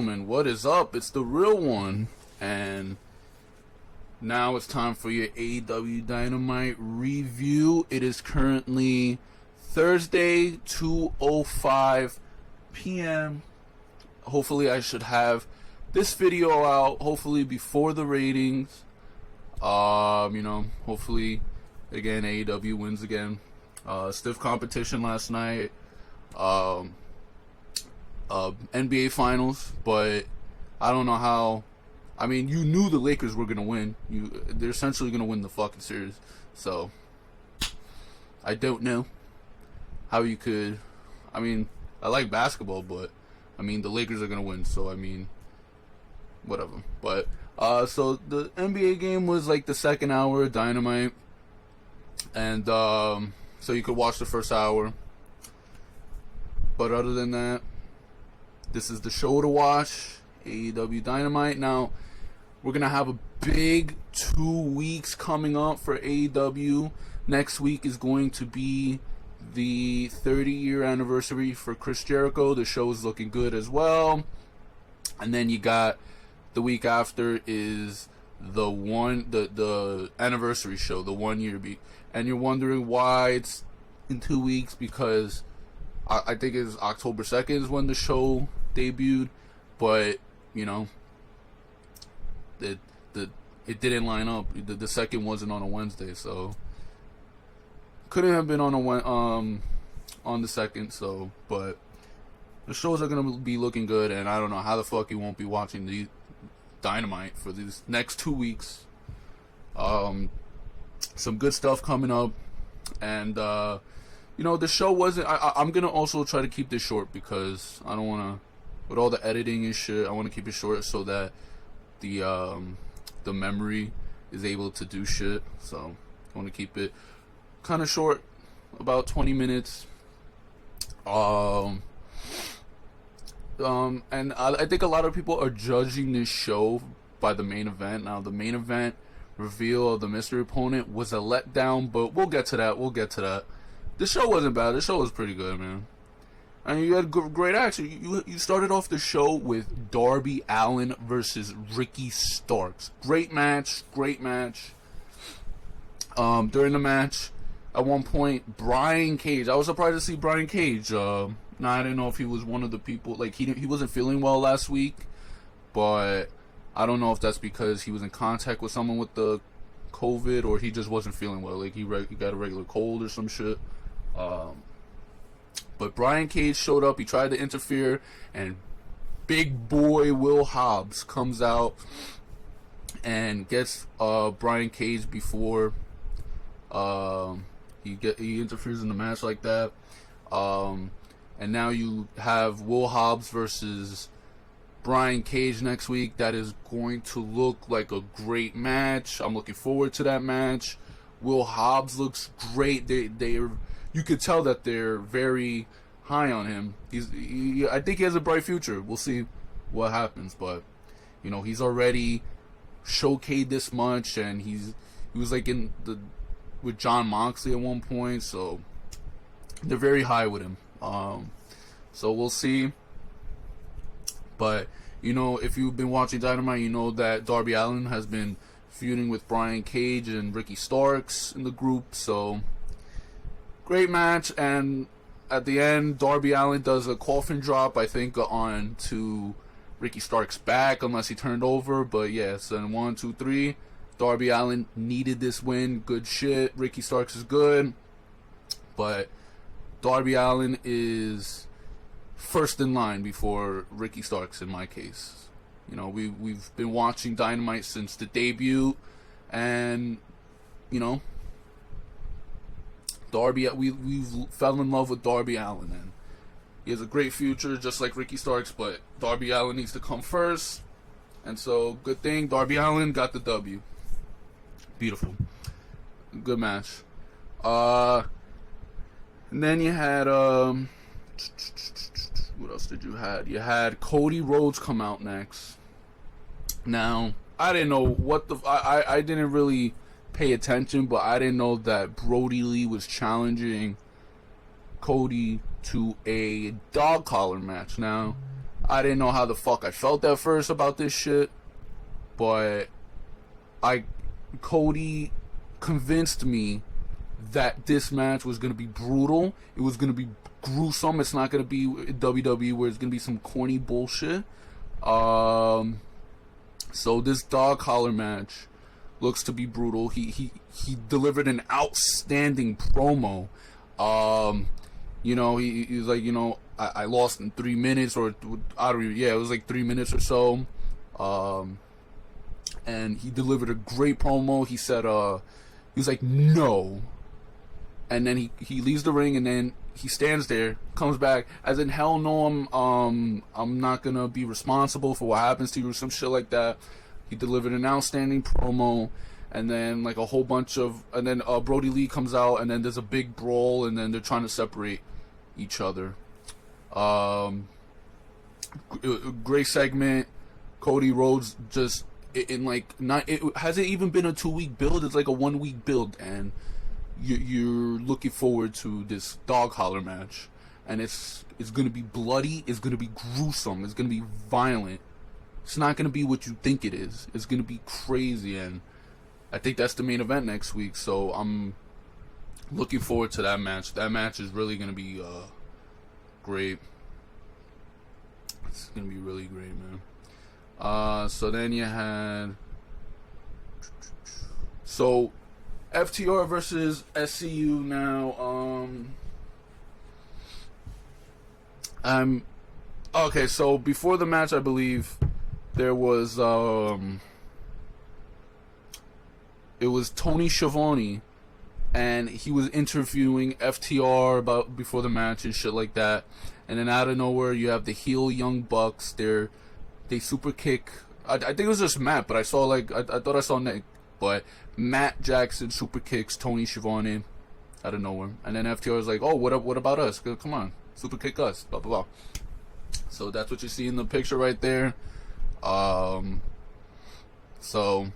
gentlemen, what is up? It's the real one, and now it's time for your Aew Dynamite review. It is currently Thursday, 2:05 p.m. Hopefully I should have this video out, hopefully before the ratings. Hopefully, again, AEW wins again. Stiff competition last night. NBA Finals, but I don't know how. I mean, you knew the Lakers were gonna win. They're essentially gonna win the fucking series. So I don't know how you could. I mean, I like basketball, but I mean the Lakers are gonna win. So I mean, whatever. But so the NBA game was like the second hour of Dynamite, and so you could watch the first hour. But other than that, this is the show to watch, AEW Dynamite. Now, we're going to have a big 2 weeks coming up for AEW. Next week is going to be the 30-year anniversary for Chris Jericho. The show is looking good as well. And then you got the week after is the anniversary show, the 1 year beat. And you're wondering why it's in 2 weeks, because I think it's October 2nd is when the show debuted, but you know, it didn't line up. The second wasn't on a Wednesday, so couldn't have been on the second. So, but the shows are gonna be looking good, and I don't know how the fuck you won't be watching the Dynamite for these next 2 weeks. Some good stuff coming up, and the show wasn't. I'm gonna also try to keep this short because I don't wanna, with all the editing and shit, I want to keep it short so that the memory is able to do shit. So I want to keep it kind of short, about 20 minutes. And I think a lot of people are judging this show by the main event. Now, the main event reveal of the mystery opponent was a letdown, but we'll get to that. The show wasn't bad. The show was pretty good, man. And you had great action. You started off the show with Darby Allin versus Ricky Starks. Great match. During the match, at one point, Brian Cage. I was surprised to see Brian Cage. I didn't know if he was one of the people. Like, he wasn't feeling well last week, but I don't know if that's because he was in contact with someone with the COVID, or he just wasn't feeling well. Like, he got a regular cold or some shit. But Brian Cage showed up. He tried to interfere, and big boy Will Hobbs comes out and gets Brian Cage before he interferes in the match like that. And now you have Will Hobbs versus Brian Cage next week. That is going to look like a great match. I'm looking forward to that match. Will Hobbs looks great. You could tell that they're very high on him. I think he has a bright future. We'll see what happens, but he's already showcased this much, and he was like with John Moxley at one point, so they're very high with him. So we'll see. But if you've been watching Dynamite, you know that Darby Allin has been feuding with Brian Cage and Ricky Starks in the group, so great match. And at the end, Darby Allin does a coffin drop, I think, on to Ricky Starks' back, unless he turned over. But yes, and 1, 2, 3. Darby Allin needed this win. Good shit. Ricky Starks is good, but Darby Allin is first in line before Ricky Starks in my case. We've been watching Dynamite since the debut, and Darby, we've fell in love with Darby Allin, and he has a great future, just like Ricky Starks. But Darby Allin needs to come first, and so good thing Darby Allin got the W. Beautiful, good match. And then you had what else did you had? You had Cody Rhodes come out next. Now, I didn't know what I didn't really pay attention, but I didn't know that Brody Lee was challenging Cody to a dog collar match. Now, I didn't know how the fuck I felt at first about this shit, but Cody convinced me that this match was gonna be brutal. It was gonna be gruesome. It's not gonna be WWE where it's gonna be some corny bullshit. So this dog collar match looks to be brutal. He delivered an outstanding promo. You know, he's like, you know, I lost in 3 minutes, or I don't even, yeah, it was like 3 minutes or so. And he delivered a great promo. He said, he was like, no. And then he leaves the ring, and then he stands there, comes back, as in, hell no, I'm not gonna be responsible for what happens to you, or some shit like that. He delivered an outstanding promo, and then like a whole bunch of, and then Brody Lee comes out, and then there's a big brawl, and then they're trying to separate each other. Great segment. Cody Rhodes just in like not, it hasn't even been a 2-week build. It's like a 1-week build, and you're looking forward to this dog collar match, and it's gonna be bloody. It's gonna be gruesome. It's gonna be violent. It's not gonna be what you think it is. It's gonna be crazy, and I think that's the main event next week. So I'm looking forward to that match. That match is really gonna be great. It's gonna be really great, man. So then you had FTR versus SCU now. Okay, so before the match, I believe there was it was Tony Schiavone, and he was interviewing FTR about before the match and shit like that. And then out of nowhere, you have the heel Young Bucks. They super kick. I think it was just Matt, but I saw like I thought I saw Nick, but Matt Jackson super kicks Tony Schiavone out of nowhere, and then FTR is like, "Oh, what about us? Come on, super kick us." Blah blah blah. So that's what you see in the picture right there. So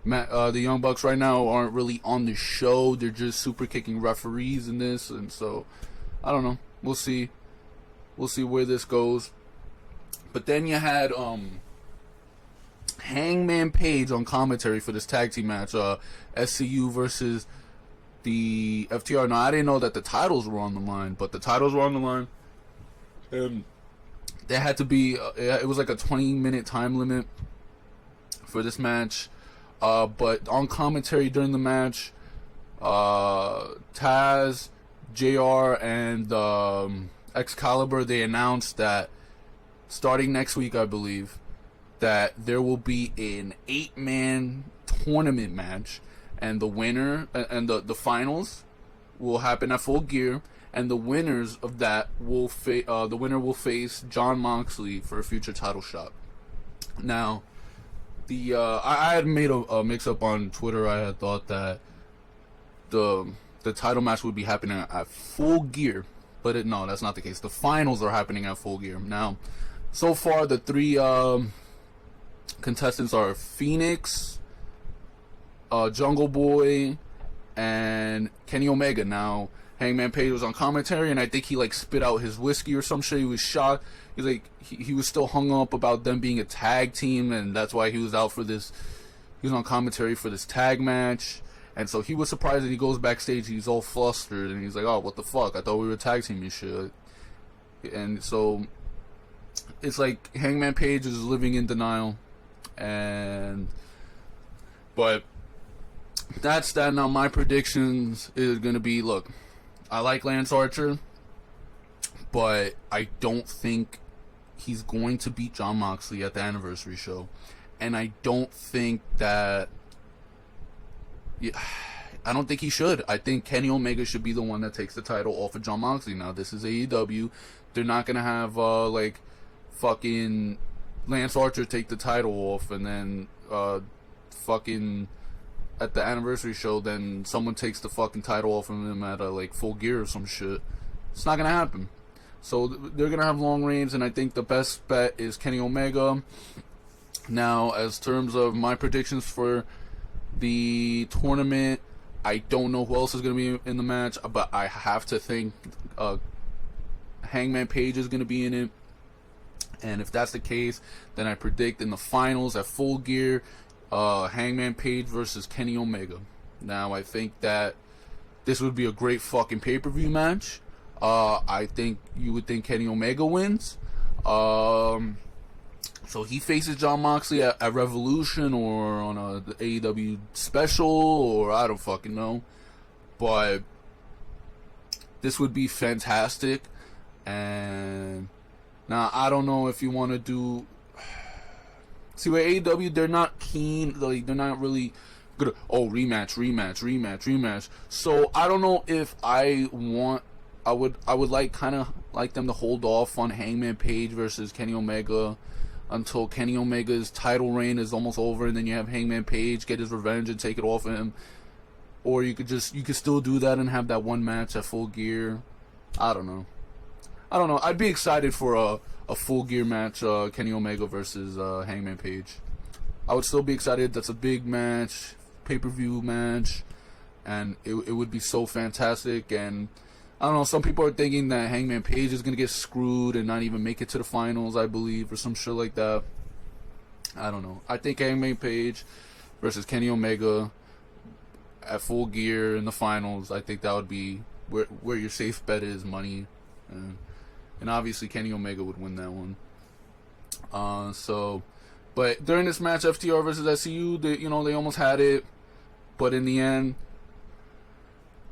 Matt, the Young Bucks right now aren't really on the show. They're just super kicking referees in this, and so I don't know. We'll see. We'll see where this goes. But then you had Hangman Page on commentary for this tag team match, SCU versus the FTR. Now, I didn't know that the titles were on the line, but the titles were on the line. And there had to be, it was like a 20-minute time limit for this match. But on commentary during the match, Taz, JR, and Excalibur, they announced that starting next week, I believe, that there will be an 8-man tournament match, and the winner and the finals will happen at Full Gear, and the winners of that will the winner will face Jon Moxley for a future title shot. Now, I had made a mix-up on Twitter. I had thought that the title match would be happening at Full Gear, but no, that's not the case. The finals are happening at Full Gear. Now, so far, the 3 contestants are Phoenix, Jungle Boy, and Kenny Omega. Now, Hangman Page was on commentary, and I think he like spit out his whiskey or some shit. He was shocked. He's like, he was still hung up about them being a tag team, and that's why he was out for this. He was on commentary for this tag match, and so he was surprised. And he goes backstage, he's all flustered, and he's like, "Oh, what the fuck? I thought we were a tag team and shit." And so it's like Hangman Page is living in denial, but that's that. Now my predictions is gonna be, look, I like Lance Archer, but I don't think he's going to beat Jon Moxley at the anniversary show, and I don't think that. Yeah, I don't think he should. I think Kenny Omega should be the one that takes the title off of Jon Moxley. Now, this is AEW. They're not gonna have like fucking Lance Archer take the title off, and then fucking at the anniversary show, then someone takes the fucking title off of him at like Full Gear or some shit. It's not gonna happen. So they're gonna have long reigns, and I think the best bet is Kenny Omega. Now, as terms of my predictions for the tournament, I don't know who else is gonna be in the match, but I have to think Hangman Page is gonna be in it, And if that's the case, then I predict in the finals at Full Gear, Hangman Page versus Kenny Omega. Now, I think that this would be a great fucking pay-per-view match. I think you would think Kenny Omega wins. So he faces Jon Moxley at Revolution or on the AEW special, or I don't fucking know. But this would be fantastic. And now I don't know if you want to do. See, with AEW, they're not keen. Like, they're not really good. Oh, rematch. So I don't know if I want. I would like kind of like them to hold off on Hangman Page versus Kenny Omega until Kenny Omega's title reign is almost over, and then you have Hangman Page get his revenge and take it off of him. Or you could still do that and have that one match at Full Gear. I don't know. I'd be excited for a Full Gear match, Kenny Omega versus Hangman Page. I would still be excited. That's a big match, pay-per-view match, and it would be so fantastic. And I don't know, some people are thinking that Hangman Page is going to get screwed and not even make it to the finals, I believe, or some shit like that. I don't know. I think Hangman Page versus Kenny Omega at Full Gear in the finals, I think that would be where your safe bet is money. And obviously Kenny Omega would win that one. But during this match, FTR versus SCU, they almost had it. But in the end,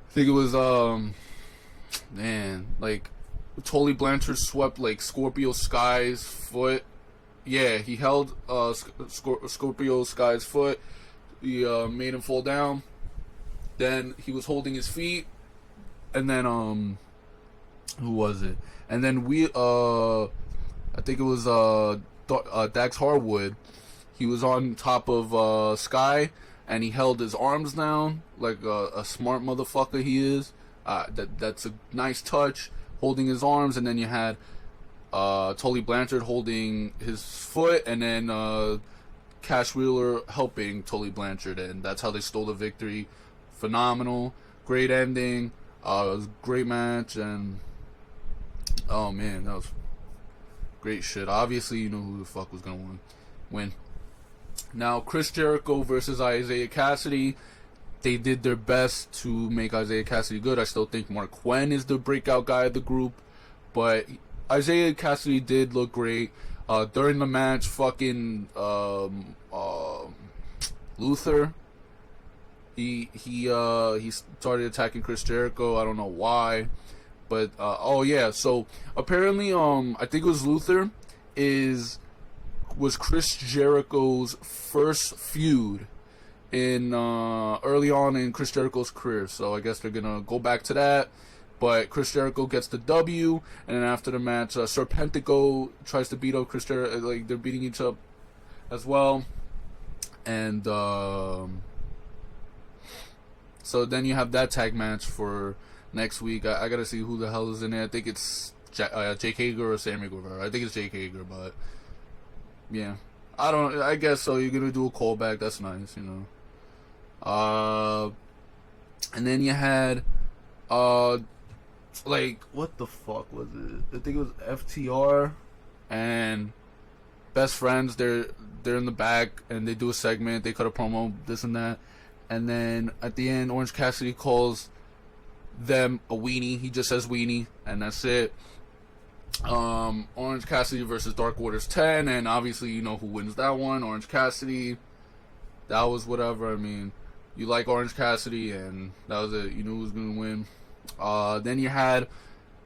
I think it was, Tully Blanchard swept, Scorpio Sky's foot. Yeah, he held Scorpio Sky's foot. He made him fall down. Then he was holding his feet. And then, who was it? And then I think it was Dax Harwood. He was on top of Sky, and he held his arms down like a smart motherfucker he is. That's a nice touch, holding his arms, and then you had Tully Blanchard holding his foot, and then Cash Wheeler helping Tully Blanchard, and that's how they stole the victory. Phenomenal, great ending, it was a great match, and oh man, that was great shit. Obviously, you know who the fuck was gonna win. Now, Chris Jericho versus Isaiah Cassidy. They did their best to make Isaiah Cassidy good. I still think Mark Quinn is the breakout guy of the group, but Isaiah Cassidy did look great. During the match, fucking Luther, he started attacking Chris Jericho. I don't know why, but so apparently I think it was Luther was Chris Jericho's first feud in early on in Chris Jericho's career. So I guess they're gonna go back to that. But Chris Jericho gets the W, and then after the match, Serpentico tries to beat up Chris Jericho. Like, they're beating each up as well. And so then you have that tag match for next week. I gotta see who the hell is in there. I think it's Jake Hager or Sammy Guevara. I think it's Jake Hager, but yeah, I guess so. You're gonna do a callback. That's nice, you know. And then you had what the fuck was it? I think it was FTR and Best Friends. They're in the back and they do a segment. They cut a promo, this and that, and then at the end, Orange Cassidy calls them a weenie. He just says weenie, and that's it. Orange Cassidy versus Dark Waters 10, and obviously you know who wins that one. Orange Cassidy. That was whatever. I mean, you like Orange Cassidy, and that was it. You knew who was gonna win. Then you had,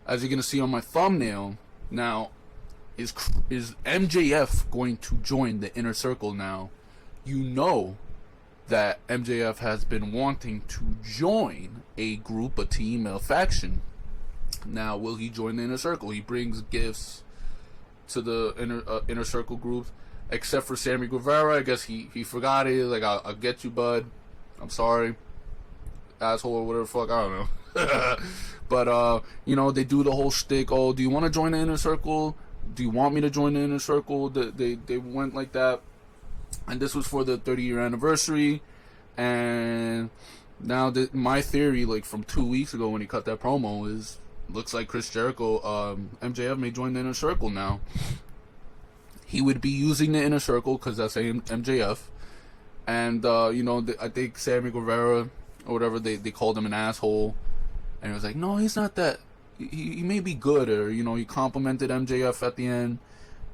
as you're gonna see on my thumbnail, now is MJF going to join the Inner Circle now? You know that MJF has been wanting to join a group, a team, a faction. Now, will he join the Inner Circle? He brings gifts to the Inner Circle group, except for Sammy Guevara. I guess he forgot it. Like, I'll get you, bud. I'm sorry, asshole, or whatever the fuck. I don't know. But they do the whole shtick. Oh, do you want to join the Inner Circle? Do you want me to join the Inner Circle? They went like that, and this was for the 30-year anniversary. And now my theory, like from 2 weeks ago when he cut that promo, looks like Chris Jericho, MJF may join the Inner Circle now. he would be using the inner circle because that's MJF. And, I think Sammy Guevara, or whatever, they called him an asshole. And he was like, no, he's not that. He may be good, or, he complimented MJF at the end.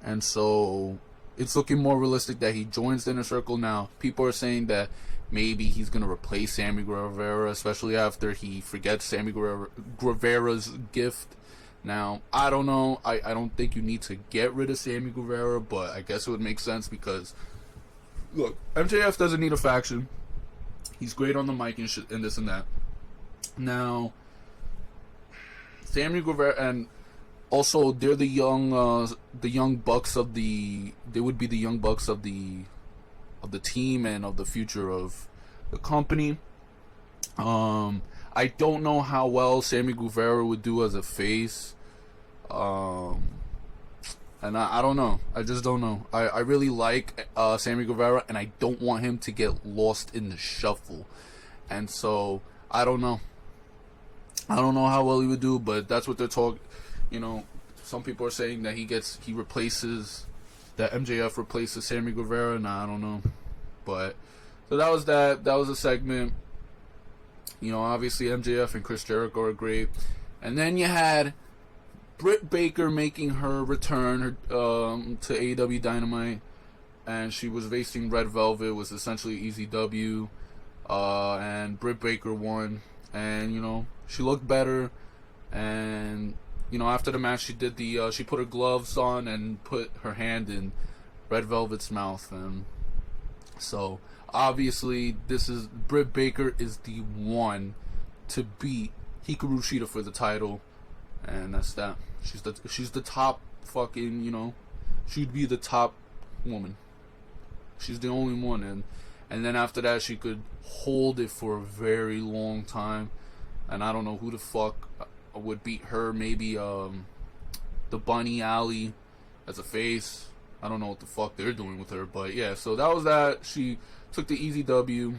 And so it's looking more realistic that he joins the inner circle now. People are saying that maybe he's going to replace Sammy Guevara, especially after he forgets Sammy Guevara's gift. Now, I don't know. I don't think you need to get rid of Sammy Guevara, but I guess it would make sense because, look, MJF doesn't need a faction. He's great on the mic and shit and this and that. Now, Sammy Guevara, and also they're the young bucks of the. They would be the young bucks of the team and of the future of the company. I don't know how well Sammy Guevara would do as a face. And I don't know. I just don't know. I really like Sammy Guevara, and I don't want him to get lost in the shuffle. And so, I don't know. I don't know how well he would do, but that's what they're talking. Some people are saying that that MJF replaces Sammy Guevara. Nah, I don't know. But, so that was that. That was a segment. Obviously MJF and Chris Jericho are great. And then you had Britt Baker making her return to Aew Dynamite, and she was facing Red Velvet. It was essentially easy W, and Britt Baker won, and she looked better, and after the match she did she put her gloves on and put her hand in Red Velvet's mouth, and so obviously Britt Baker is the one to beat Hikaru Shida for the title. And that's that. She's the top fucking, she'd be the top woman. She's the only one, and then after that she could hold it for a very long time. And I don't know who the fuck would beat her. Maybe the Bunny Alley as a face. I don't know what the fuck they're doing with her, but yeah. So that was that. She took the easy W.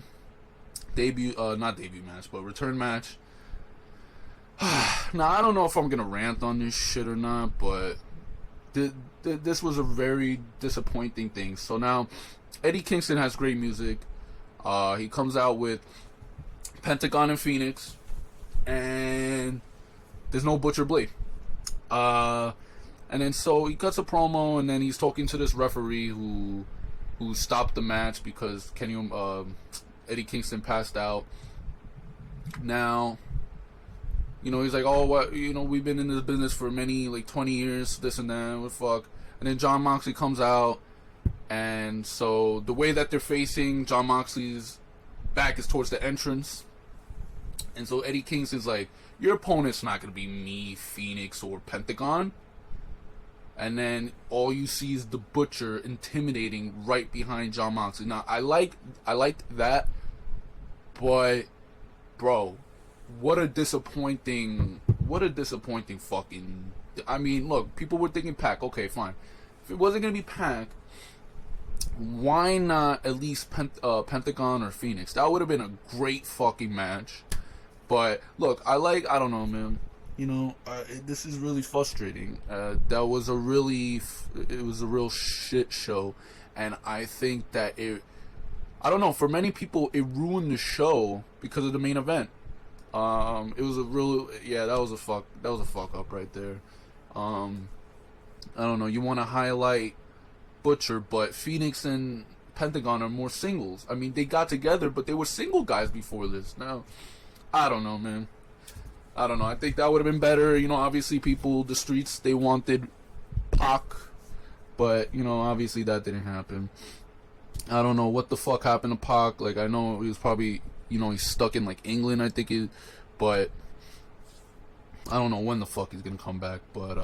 Not debut match, but return match. Now, I don't know if I'm going to rant on this shit or not, but this was a very disappointing thing. So now, Eddie Kingston has great music. He comes out with Pentagon and Phoenix, and there's no Butcher Blade. And then so he cuts a promo, and then he's talking to this referee who stopped the match because Eddie Kingston passed out. Now, he's like, oh, what, we've been in this business for 20 years, this and that, what the fuck. And then Jon Moxley comes out, and so the way that they're facing, Jon Moxley's back is towards the entrance. And so Eddie Kingston's like, your opponent's not going to be me, Phoenix, or Pentagon. And then all you see is the Butcher intimidating right behind Jon Moxley. Now, I liked that, but, bro, what a disappointing fucking... I mean, look, people were thinking Pac. Okay, fine. If it wasn't going to be Pac, why not at least Pentagon or Phoenix? That would have been a great fucking match. But, look, I don't know, man. This is really frustrating. That was it was a real shit show. And I think that I don't know, for many people, it ruined the show because of the main event. It was that was a fuck up right there. I don't know, you want to highlight Butcher, but Phoenix and Pentagon are more singles. I mean, they got together, but they were single guys before this. Now, I don't know, man. I don't know. I think that would have been better. Obviously the streets, they wanted Pac, but, obviously that didn't happen. I don't know what the fuck happened to Pac. Like, I know he was probably, he's stuck in, England, I think but I don't know when the fuck he's gonna come back, but,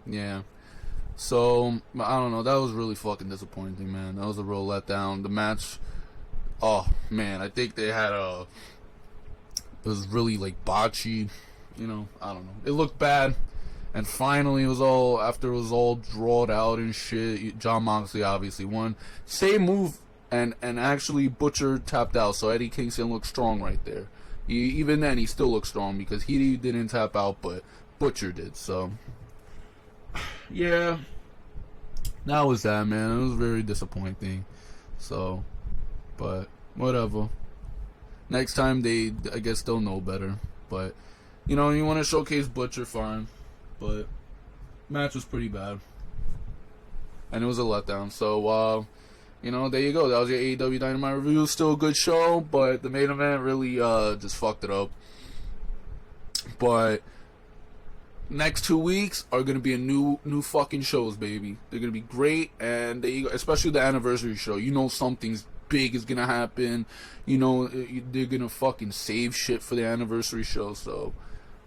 yeah. So, I don't know, that was really fucking disappointing, man. That was a real letdown. The match, oh, man, I think they had it was really, botchy, I don't know. It looked bad, and finally, after it was all drawed out and shit, Jon Moxley obviously won. Same move, and actually Butcher tapped out, so Eddie Kingston looked strong right there. Even then, he still looked strong, because he didn't tap out, but Butcher did, so... Yeah, that was that, man. It was very disappointing. So, but whatever. Next time I guess they'll know better. But you know, you want to showcase Butcher, fine. But match was pretty bad, and it was a letdown. So, you know, there you go. That was your AEW Dynamite review. Still a good show, but the main event really just fucked it up. But next 2 weeks are gonna be a new fucking shows, baby. They're gonna be great, and they, especially the anniversary show. You know, something's big is gonna happen. You know, they're gonna fucking save shit for the anniversary show. So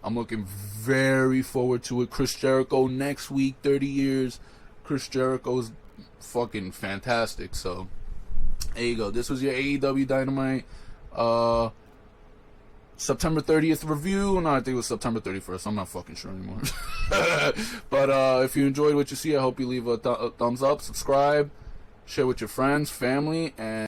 I'm looking very forward to it. Chris Jericho next week, 30 years. Chris Jericho's fucking fantastic. So there you go. This was your AEW Dynamite September 30th review. No, I think it was September 31st. I'm not fucking sure anymore. But if you enjoyed what you see, I hope you leave a thumbs up, subscribe, share with your friends, family, and